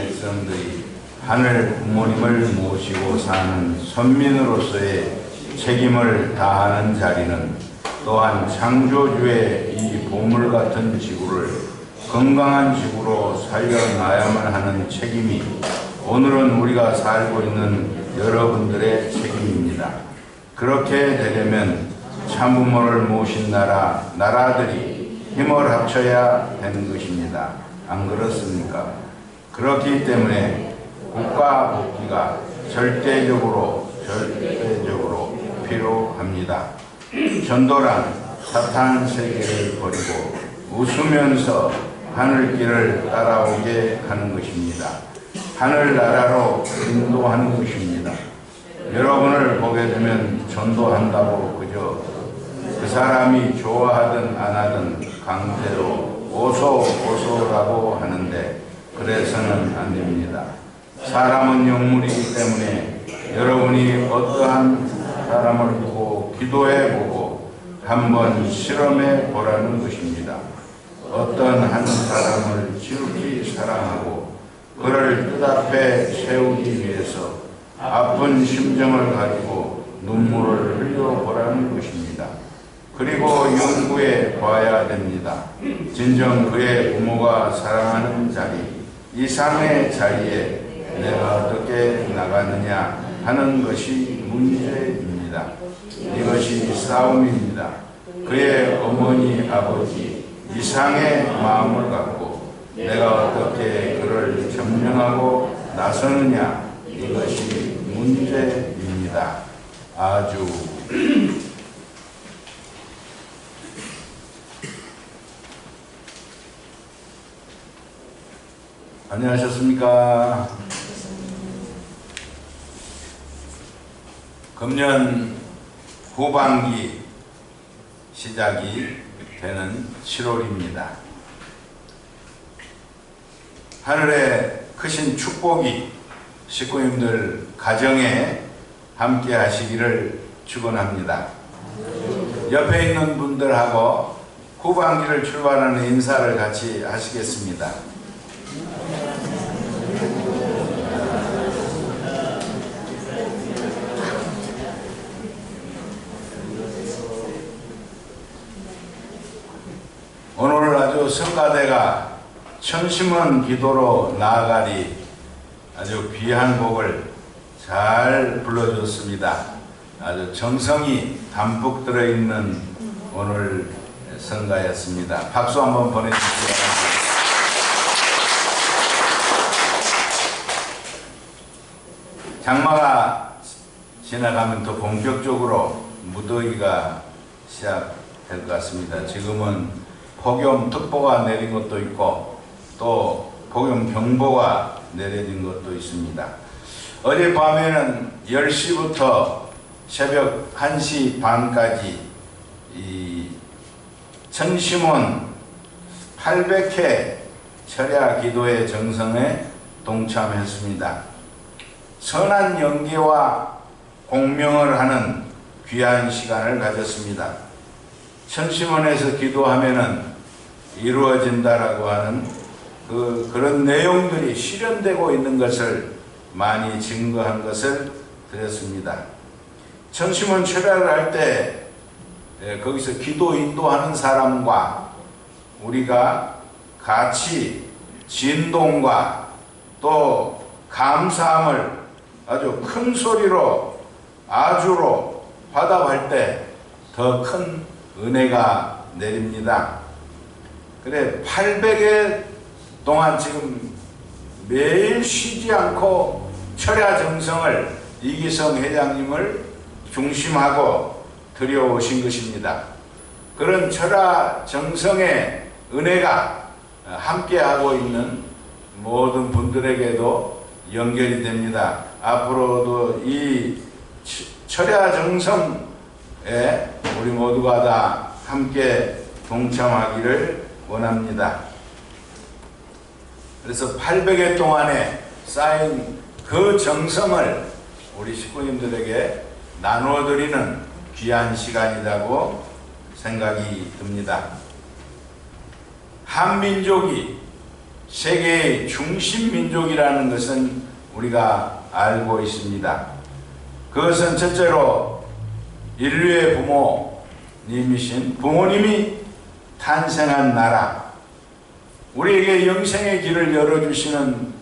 백성들이 하늘 부모님을 모시고 사는 선민으로서의 책임을 다하는 자리는 또한 창조주의 이 보물 같은 지구를 건강한 지구로 살려놔야만 하는 책임이 오늘은 우리가 살고 있는 여러분들의 책임입니다. 그렇게 되려면 참부모를 모신 나라들이 힘을 합쳐야 되는 것입니다. 안 그렇습니까? 그렇기 때문에 국가 복귀가 절대적으로 필요합니다. 전도란 사탄 세계를 버리고 웃으면서 하늘길을 따라오게 하는 것입니다. 하늘나라로 인도하는 것입니다. 여러분을 보게 되면 전도한다고 그저 그 사람이 좋아하든 안 하든 강제로 오소라고 하는데 그래서는 안 됩니다. 사람은 영물이기 때문에 여러분이 어떠한 사람을 보고 기도해보고 한번 실험해 보라는 것입니다. 어떤 한 사람을 지극히 사랑하고 그를 뜻 앞에 세우기 위해서 아픈 심정을 가지고 눈물을 흘려보라는 것입니다. 그리고 연구해 봐야 됩니다. 진정 그의 부모가 사랑하는 자리, 이상의 자리에 내가 어떻게 나가느냐 하는 것이 문제입니다. 이것이 싸움입니다. 그의 어머니, 아버지, 이상의 마음을 갖고 내가 어떻게 그를 점령하고 나서느냐, 이것이 문제입니다. 아주 안녕하셨습니까? 금년 후반기 시작이 되는 7월입니다. 하늘의 크신 축복이 식구님들 가정에 함께 하시기를 축원합니다. 옆에 있는 분들하고 후반기를 출발하는 인사를 같이 하시겠습니다. 오늘 아주 성가대가 천심은 기도로 나아가리 아주 귀한 곡을 잘 불러줬습니다. 아주 정성이 담뿍 들어있는 오늘 성가였습니다. 박수 한번 보내주시기 바랍니다. 장마가 지나가면 또 본격적으로 무더위가 시작될 것 같습니다. 지금은 폭염특보가 내린 것도 있고 또 폭염경보가 내려진 것도 있습니다. 어젯밤에는 10시부터 새벽 1시 반까지 이 천심원 800회 철야 기도의 정성에 동참했습니다. 선한 연계와 공명을 하는 귀한 시간을 가졌습니다. 천심원에서 기도하면은 이루어진다라고 하는 그런 내용들이 실현되고 있는 것을 많이 증거한 것을 드렸습니다. 천심원 철야를 할 때 거기서 기도 인도하는 사람과 우리가 같이 진동과 또 감사함을 아주 큰 소리로 아주로 화답할 때 더 큰 은혜가 내립니다. 그래 800일 동안 지금 매일 쉬지 않고 철야 정성을 이기성 회장님을 중심하고 드려오신 것입니다. 그런 철야 정성의 은혜가 함께하고 있는 모든 분들에게도 연결이 됩니다. 앞으로도 이 철야 정성에 우리 모두가 다 함께 동참하기를 원합니다. 그래서 800회 동안에 쌓인 그 정성을 우리 식구님들에게 나누어드리는 귀한 시간이라고 생각이 듭니다. 한민족이 세계의 중심 민족이라는 것은 우리가 알고 있습니다. 그것은 첫째로 인류의 부모님이신 부모님이 탄생한 나라, 우리에게 영생의 길을 열어주시는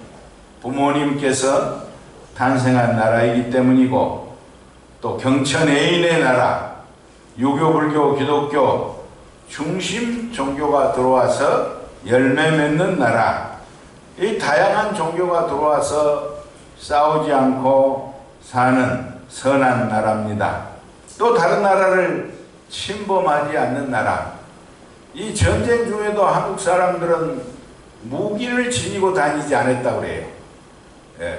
부모님께서 탄생한 나라이기 때문이고, 또 경천애인의 나라, 유교, 불교, 기독교 중심 종교가 들어와서 열매 맺는 나라, 이 다양한 종교가 들어와서 싸우지 않고 사는 선한 나라입니다. 또 다른 나라를 침범하지 않는 나라. 이 전쟁 중에도 한국 사람들은 무기를 지니고 다니지 않았다고 그래요.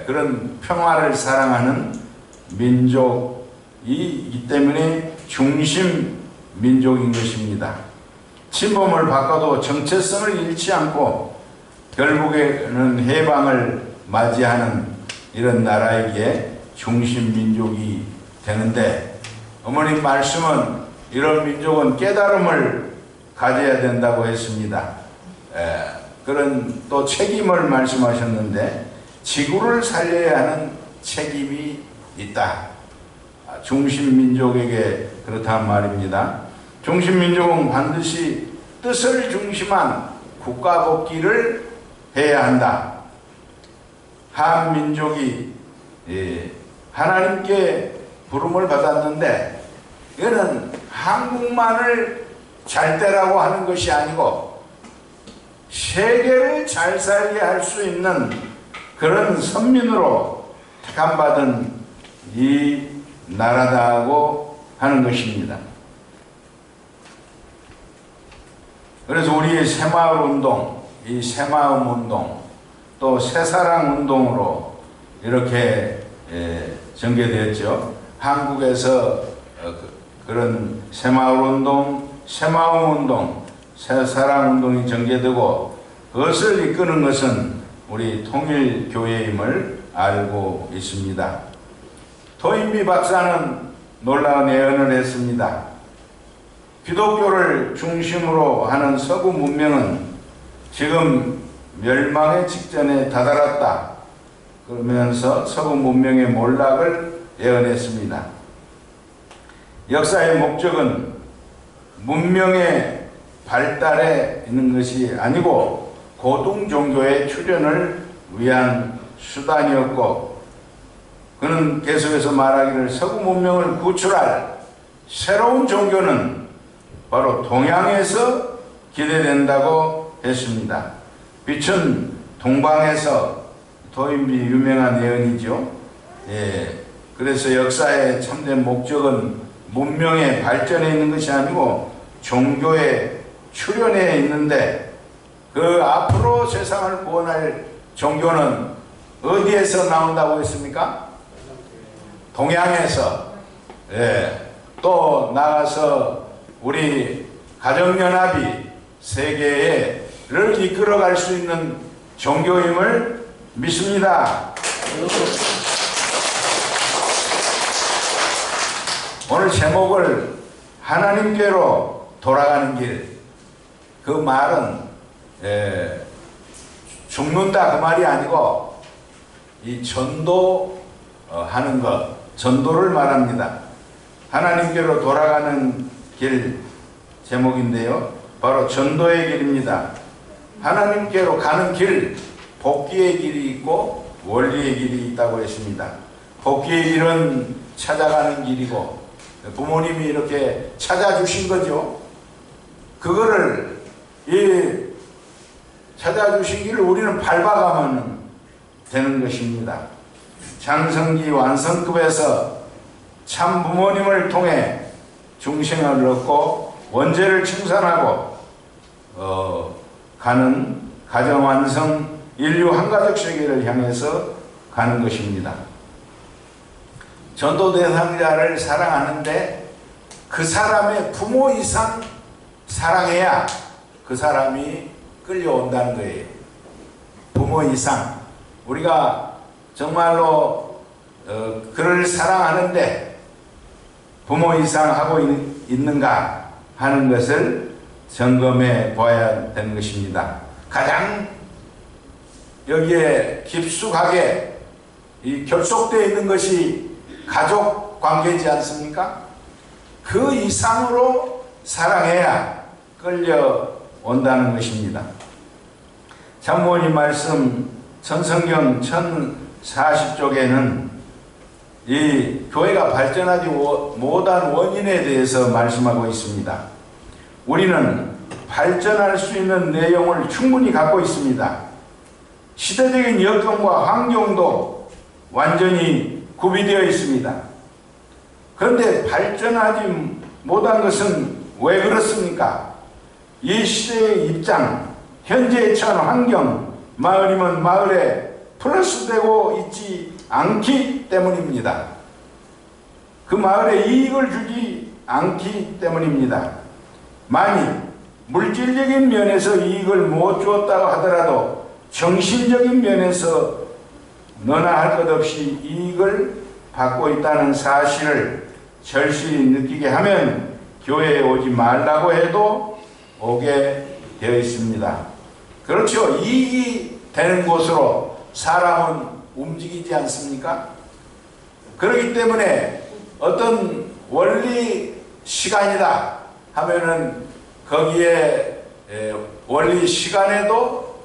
그런 평화를 사랑하는 민족이기 때문에 중심 민족인 것입니다. 침범을 받고도 정체성을 잃지 않고 결국에는 해방을 맞이하는 이런 나라에게 중심 민족이 되는데, 어머님 말씀은 이런 민족은 깨달음을 가져야 된다고 했습니다. 그런 또 책임을 말씀하셨는데, 지구를 살려야 하는 책임이 있다. 중심 민족에게 그렇단 말입니다. 중심 민족은 반드시 뜻을 중심한 국가 복귀를 해야 한다. 한민족이 하나님께 부름을 받았는데, 이거는 한국만을 잘 되라고 하는 것이 아니고 세계를 잘 살게 할 수 있는 그런 선민으로 택함받은 이 나라다고 하는 것입니다. 그래서 우리의 새마을운동, 이 새마음운동, 또 새사랑운동으로 이렇게 전개되었죠. 한국에서 그런 새마을운동, 새마음운동, 새사랑운동이 전개되고, 그것을 이끄는 것은 우리 통일교회임을 알고 있습니다. 토인비 박사는 놀라운 예언을 했습니다. 기독교를 중심으로 하는 서구 문명은 지금 멸망의 직전에 다다랐다. 그러면서 서구 문명의 몰락을 예언했습니다. 역사의 목적은 문명의 발달에 있는 것이 아니고 고등 종교의 출현을 위한 수단이었고, 그는 계속해서 말하기를 서구 문명을 구출할 새로운 종교는 바로 동양에서 기대된다고 했습니다. 빛은 동방에서, 토인비 유명한 예언이죠. 그래서 역사의 참된 목적은 문명의 발전에 있는 것이 아니고 종교의 출현에 있는데, 그 앞으로 세상을 구원할 종교는 어디에서 나온다고 했습니까? 동양에서. 또 우리 가정연합이 세계를 이끌어갈 수 있는 종교임을 믿습니다. 오늘 제목을 하나님께로 돌아가는 길, 그 말은 죽는다 그 말이 아니고 이 전도하는 것, 전도를 말합니다. 하나님께로 돌아가는 길 제목인데요, 바로 전도의 길입니다. 하나님께로 가는 길, 복귀의 길이 있고 원리의 길이 있다고 했습니다. 복귀의 길은 찾아가는 길이고, 부모님이 이렇게 찾아주신 거죠. 그거를 찾아주신 길을 우리는 밟아가면 되는 것입니다. 장성기 완성급에서 참 부모님을 통해 중생을 얻고 원죄를 청산하고 가는 가정완성 인류 한가족 세계를 향해서 가는 것입니다. 전도 대상자를 사랑하는데 그 사람의 부모 이상 사랑해야 그 사람이 끌려온다는 거예요. 부모 이상. 우리가 정말로 그를 사랑하는데 부모 이상 하고 있는가 하는 것을 점검해 보아야 되는 것입니다. 가장 여기에 깊숙하게 결속되어 있는 것이 가족 관계이지 않습니까? 그 이상으로 사랑해야 끌려온다는 것입니다. 장모님 말씀 전성경 1040쪽에는 이 교회가 발전하지 못한 원인에 대해서 말씀하고 있습니다. 우리는 발전할 수 있는 내용을 충분히 갖고 있습니다. 시대적인 여건과 환경도 완전히 구비되어 있습니다. 그런데 발전하지 못한 것은 왜 그렇습니까? 이 시대의 입장, 현재의 처한 환경, 마을이면 마을에 플러스되고 있지 않기 때문입니다. 그 마을에 이익을 주지 않기 때문입니다. 만일 물질적인 면에서 이익을 못 주었다고 하더라도 정신적인 면에서 너나 할 것 없이 이익을 받고 있다는 사실을 절실히 느끼게 하면 교회에 오지 말라고 해도 오게 되어 있습니다. 그렇죠. 이익이 되는 곳으로 사람은 움직이지 않습니까? 그렇기 때문에 어떤 원리 시간이다 하면은 거기에 원리 시간에도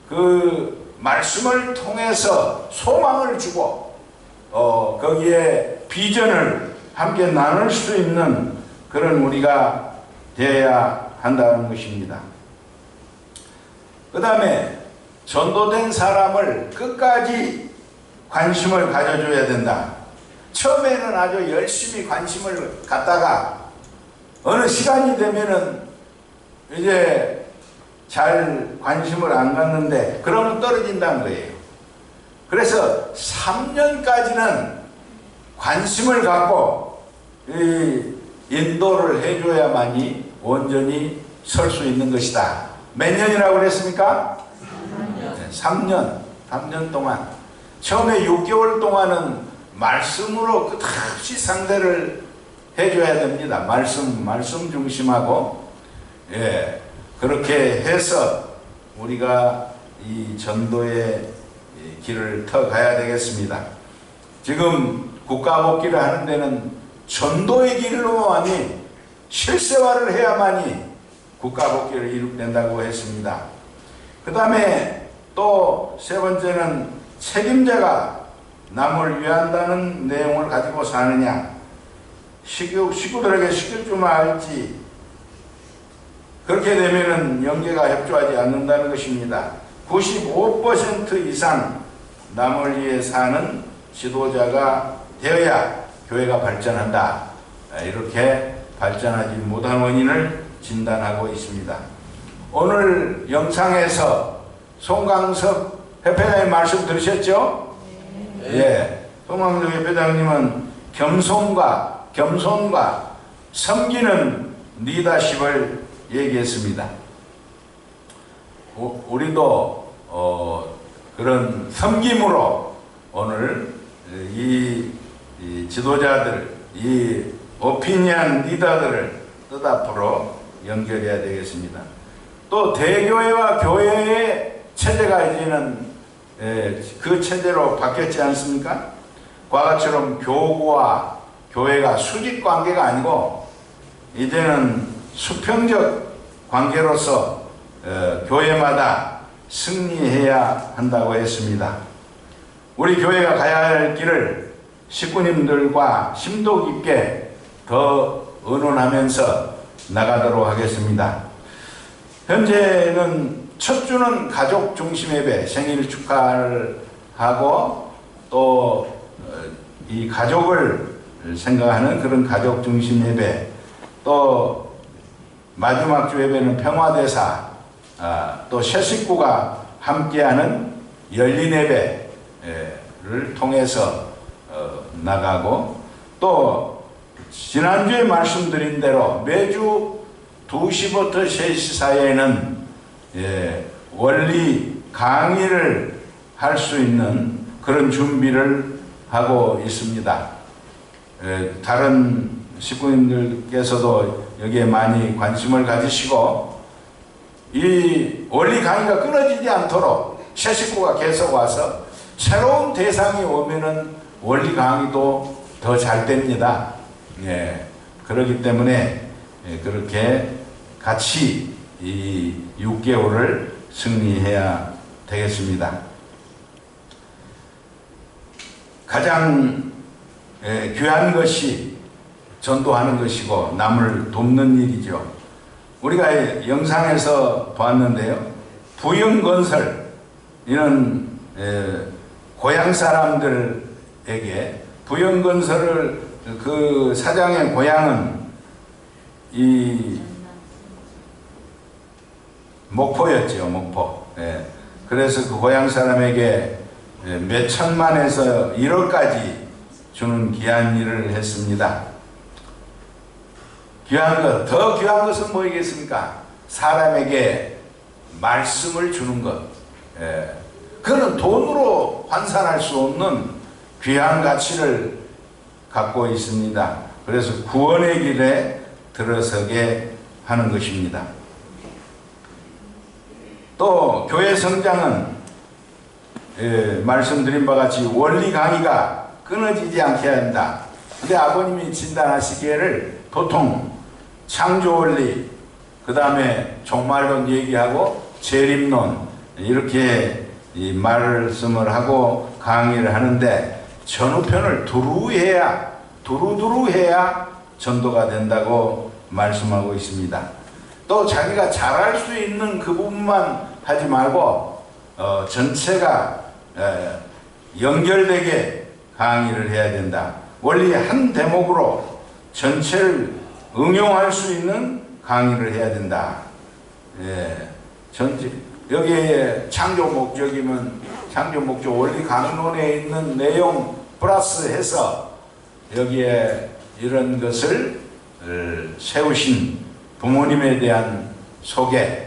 그 말씀을 통해서 소망을 주고 거기에 비전을 함께 나눌 수 있는 그런 우리가 되어야 한다는 것입니다. 그 다음에 전도된 사람을 끝까지 관심을 가져줘야 된다. 처음에는 아주 열심히 관심을 갖다가 어느 시간이 되면은 이제 잘 관심을 안 갖는데 그러면 떨어진다는 거예요. 그래서 3년까지는 관심을 갖고 인도를 해줘야만이 온전히 설 수 있는 것이다. 몇 년이라고 그랬습니까? 3년 동안. 처음에 6개월 동안은 말씀으로 끝없이 상대를 해줘야 됩니다. 말씀 중심하고, 그렇게 해서 우리가 이 전도의 길을 터가야 되겠습니다. 지금 국가복귀를 하는 데는 전도의 길로만이 실생활을 해야만이 국가복귀를 이룩된다고 했습니다. 그 다음에 또 세 번째는 책임자가 남을 위한다는 내용을 가지고 사느냐. 식구들에게 시킬 줄만 알지. 그렇게 되면은 영계가 협조하지 않는다는 것입니다. 95% 이상 남을 위해 사는 지도자가 되어야 교회가 발전한다. 이렇게 발전하지 못한 원인을 진단하고 있습니다. 오늘 영상에서 송강섭 회장님 말씀 들으셨죠? 예. 송강섭 회장님은 겸손과 섬기는 리더십을 얘기했습니다. 우리도 그런 섬김으로 오늘 이 지도자들, 이 오피니언 리더들을 뜻앞으로 연결해야 되겠습니다. 또 대교회와 교회의 체제가 이제는 그 체제로 바뀌었지 않습니까? 과거처럼 교구와 교회가 수직 관계가 아니고 이제는 수평적 관계로서 교회마다 승리해야 한다고 했습니다. 우리 교회가 가야 할 길을 식구님들과 심도 깊게 더 의논하면서 나가도록 하겠습니다. 현재는 첫 주는 가족 중심 예배, 생일 축하를 하고 또 이 가족을 생각하는 그런 가족 중심 예배, 또 마지막 주 예배는 평화대사, 또 새 식구가 함께하는 열린 예배를 통해서 나가고, 또 지난주에 말씀드린 대로 매주 2시부터 3시 사이에는 원리 강의를 할 수 있는 그런 준비를 하고 있습니다. 다른 식구님들께서도 여기에 많이 관심을 가지시고 이 원리 강의가 끊어지지 않도록 새 식구가 계속 와서 새로운 대상이 오면은 원리 강의도 더 잘 됩니다. 예, 그렇기 때문에 그렇게 같이 이 6개월을 승리해야 되겠습니다. 가장 귀한 것이 전도하는 것이고 남을 돕는 일이죠. 우리가 영상에서 보았는데요. 부영건설, 이런 고향 사람들에게 부영건설을, 그 사장의 고향은 이 목포였죠. 목포. 그래서 그 고향 사람에게 몇 천만에서 1억까지 주는 귀한 일을 했습니다. 귀한 것, 더 귀한 것은 뭐이겠습니까? 사람에게 말씀을 주는 것. 그거는 돈으로 환산할 수 없는 귀한 가치를 갖고 있습니다. 그래서 구원의 길에 들어서게 하는 것입니다. 또 교회 성장은 말씀드린 바와 같이 원리 강의가 끊어지지 않게 한다. 근데 아버님이 진단하시기에를 보통 창조 원리, 그 다음에 종말론 얘기하고 재림론, 이렇게 이 말씀을 하고 강의를 하는데 전우편을 두루두루 해야 전도가 된다고 말씀하고 있습니다. 또 자기가 잘할 수 있는 그 부분만 하지 말고 전체가 연결되게 강의를 해야 된다. 원리 한 대목으로 전체를 응용할 수 있는 강의를 해야 된다. 전체 여기에 창조 목적이면 창조 목적 원리 강론에 있는 내용 플러스 해서 여기에 이런 것을 세우신 부모님에 대한 소개,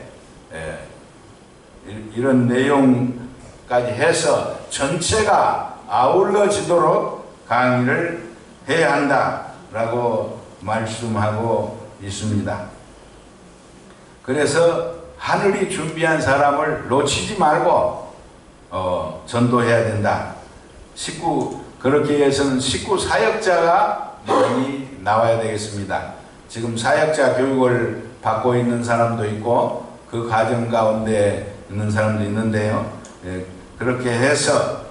이런 내용까지 해서 전체가 아울러지도록 강의를 해야 한다라고 말씀하고 있습니다. 그래서 하늘이 준비한 사람을 놓치지 말고 전도해야 된다. 그렇게 해서는 식구 사역자가 많이 나와야 되겠습니다. 지금 사역자 교육을 받고 있는 사람도 있고 그 과정 가운데 있는 사람도 있는데요. 그렇게 해서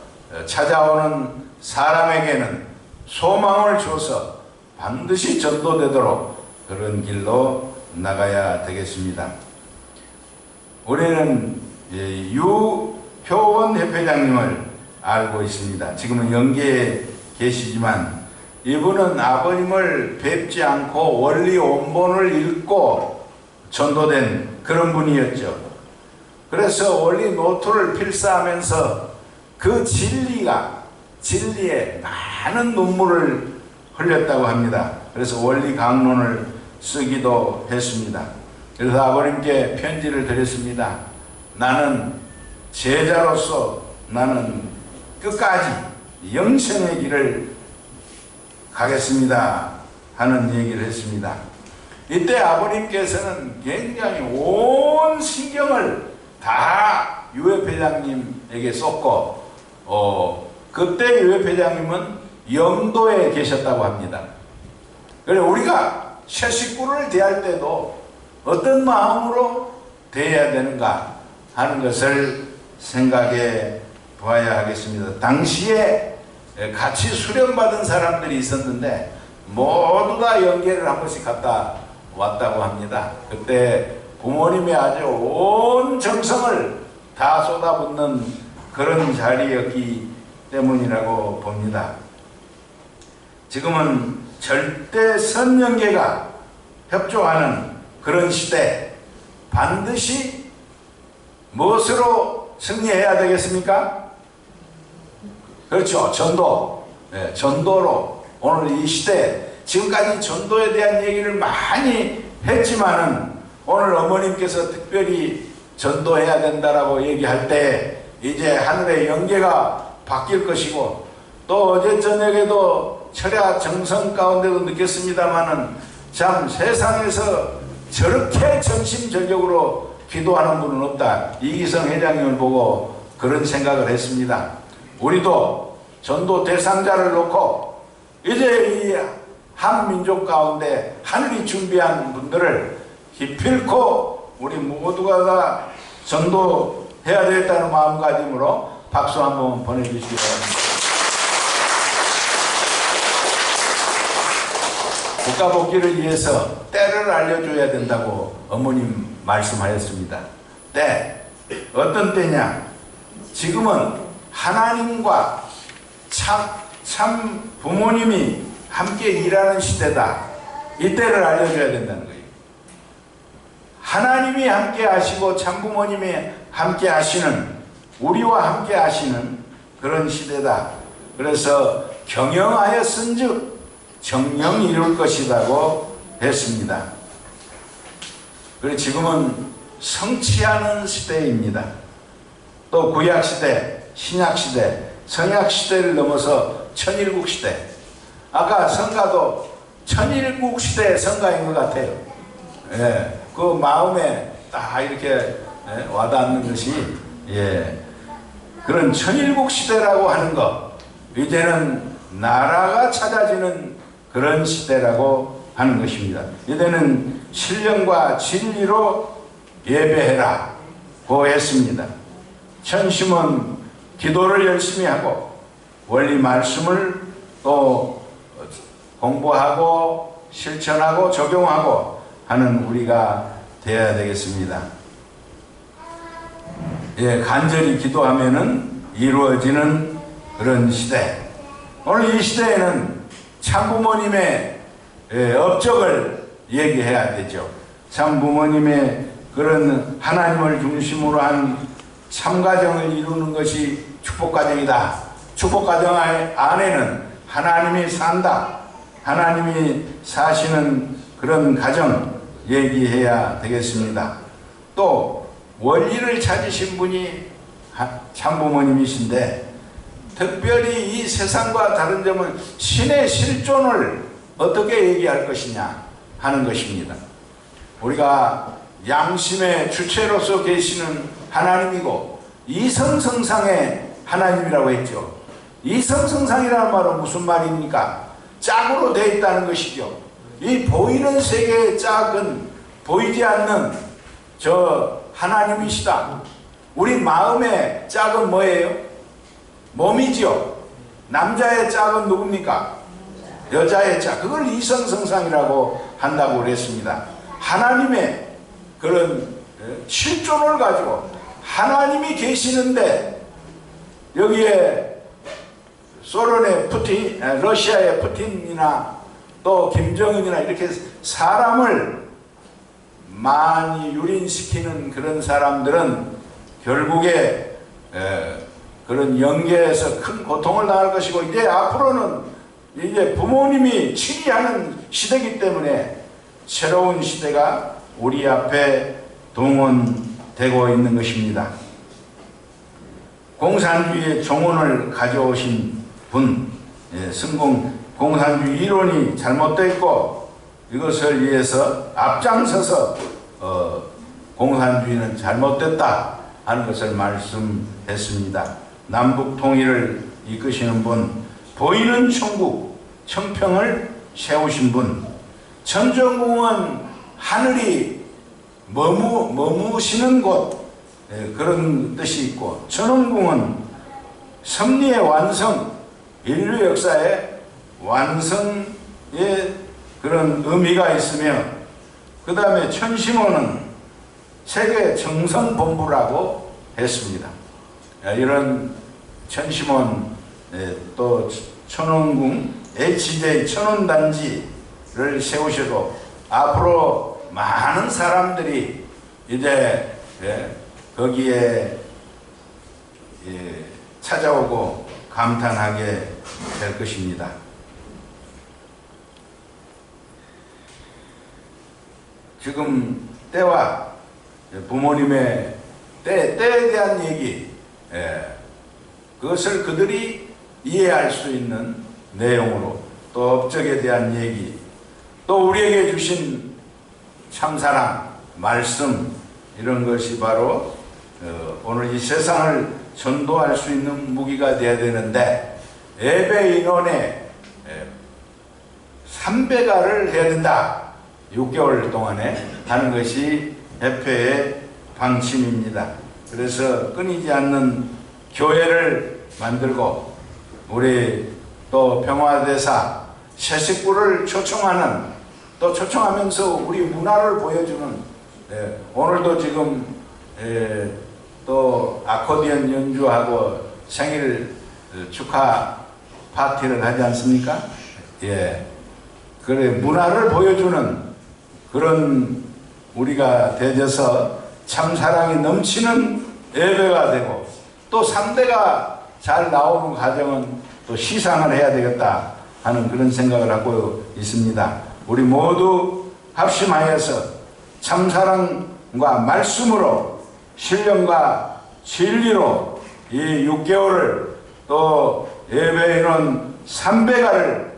찾아오는 사람에게는 소망을 줘서 반드시 전도되도록 그런 길로 나가야 되겠습니다. 우리는 유효원 대표장님을 알고 있습니다. 지금은 영계에 계시지만 이분은 아버님을 뵙지 않고 원리 원본을 읽고 전도된 그런 분이었죠. 그래서 원리 노트를 필사하면서 그 진리에 많은 눈물을 흘렸다고 합니다. 그래서 원리 강론을 쓰기도 했습니다. 그래서 아버님께 편지를 드렸습니다. 나는 제자로서 나는 끝까지 영생의 길을 가겠습니다 하는 얘기를 했습니다. 이때 아버님께서는 굉장히 온 신경을 다 유해 회장님에게 쏟고 그때 유해 회장님은 영도에 계셨다고 합니다. 그래 우리가 새 식구를 대할 때도 어떤 마음으로 대해야 되는가 하는 것을 생각해 보아야 하겠습니다. 당시에 같이 수련받은 사람들이 있었는데 모두 다 연계를 한 번씩 갔다 왔다고 합니다. 그때 부모님의 아주 온 정성을 다 쏟아붓는 그런 자리였기 때문이라고 봅니다. 지금은 절대 선연계가 협조하는 그런 시대, 반드시 무엇으로 승리해야 되겠습니까? 그렇죠. 전도. 전도로 오늘 이 시대, 지금까지 전도에 대한 얘기를 많이 했지만은 오늘 어머님께서 특별히 전도해야 된다라고 얘기할 때 이제 하늘의 영계가 바뀔 것이고, 또 어제 저녁에도 철야 정성 가운데도 느꼈습니다마는 참 세상에서 저렇게 전심전력으로 기도하는 분은 없다. 이기성 회장님을 보고 그런 생각을 했습니다. 우리도 전도 대상자를 놓고 이제 이 한 민족 가운데 하늘이 준비한 분들을 기필코 우리 모두가 다 전도해야 되겠다는 마음가짐으로 박수 한번 보내주시기 바랍니다. 국가 복귀를 위해서 때를 알려줘야 된다고 어머님 말씀하셨습니다. 때, 어떤 때냐? 지금은 하나님과 참 부모님이 함께 일하는 시대다. 이때를 알려줘야 된다는 거예요. 하나님이 함께 하시고 참 부모님이 함께 하시는, 우리와 함께 하시는 그런 시대다. 그래서 경영하였은즉 정령 이룰 것이라고 했습니다. 그리고 지금은 성취하는 시대입니다. 또 구약시대, 신약시대, 성약시대를 넘어서 천일국시대. 아까 성가도 천일국시대의 성가인 것 같아요. 예, 그 마음에 딱 이렇게 와닿는 것이, 그런 천일국시대라고 하는 것, 이제는 나라가 찾아지는 그런 시대라고 하는 것입니다. 이제는 신령과 진리로 예배해라 고 했습니다. 천심은 기도를 열심히 하고 원리 말씀을 또 공부하고 실천하고 적용하고 하는 우리가 되어야 되겠습니다. 간절히 기도하면은 이루어지는 그런 시대. 오늘 이 시대에는 참부모님의 업적을 얘기해야 되죠. 참부모님의 그런 하나님을 중심으로 한 참가정을 이루는 것이 축복가정이다. 축복가정 안에는 하나님이 산다. 하나님이 사시는 그런 가정 얘기해야 되겠습니다. 또 원리를 찾으신 분이 참부모님이신데, 특별히 이 세상과 다른 점은 신의 실존을 어떻게 얘기할 것이냐 하는 것입니다. 우리가 양심의 주체로서 계시는 하나님이고 이성성상의 하나님이라고 했죠. 이성성상이라는 말은 무슨 말입니까? 짝으로 되어 있다는 것이죠. 이 보이는 세계의 짝은 보이지 않는 저 하나님이시다. 우리 마음의 짝은 뭐예요? 몸이죠. 남자의 짝은 누굽니까? 여자의 짝. 그걸 이성성상이라고 한다고 그랬습니다. 하나님의 그런 실존을 가지고 하나님이 계시는데, 여기에 소련의 푸틴, 러시아의 푸틴이나 또 김정은이나 이렇게 사람을 많이 유린시키는 그런 사람들은 결국에 그런 영계에서 큰 고통을 당할 것이고, 이제 앞으로는 이제 부모님이 치리하는 시대이기 때문에 새로운 시대가 우리 앞에 동원되고 있는 것입니다. 공산주의의 종언을 가져오신 분, 공산주의 이론이 잘못되어 있고 이것을 위해서 앞장서서 공산주의는 잘못됐다 하는 것을 말씀했습니다. 남북 통일을 이끄시는 분, 보이는 천국, 천평을 세우신 분, 천정궁은 하늘이 머무시는 곳, 그런 뜻이 있고, 천원궁은 섭리의 완성, 인류 역사의 완성의 그런 의미가 있으며, 그 다음에 천심원은 세계 정성본부라고 했습니다. 이런 천심원, 또 천원궁, HJ 천원단지를 세우셔도 앞으로 많은 사람들이 이제 거기에 찾아오고 감탄하게 될 것입니다. 지금 때와 부모님의 때에 대한 얘기, 그것을 그들이 이해할 수 있는 내용으로, 또 업적에 대한 얘기, 또 우리에게 주신 참사랑, 말씀, 이런 것이 바로 오늘 이 세상을 전도할 수 있는 무기가 돼야 되는데 예배 인원의 3배가를 해야 된다. 6개월 동안에 하는 것이 협회의 방침입니다. 그래서 끊이지 않는 교회를 만들고 우리 또 평화대사 새 식구를 초청하는 또 초청하면서 우리 문화를 보여주는 오늘도 지금 또 아코디언 연주하고 생일 축하 파티를 하지 않습니까? 예. 그래 문화를 보여주는 그런 우리가 되어서 참 사랑이 넘치는 예배가 되고 또 3대가 잘 나오는 과정은 또 시상을 해야 되겠다 하는 그런 생각을 하고 있습니다. 우리 모두 합심하여서 참사랑과 말씀으로 신령과 진리로 이 6개월을 또 예배인원 3배가를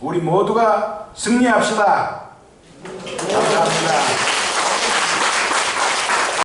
우리 모두가 승리합시다. 감사합니다.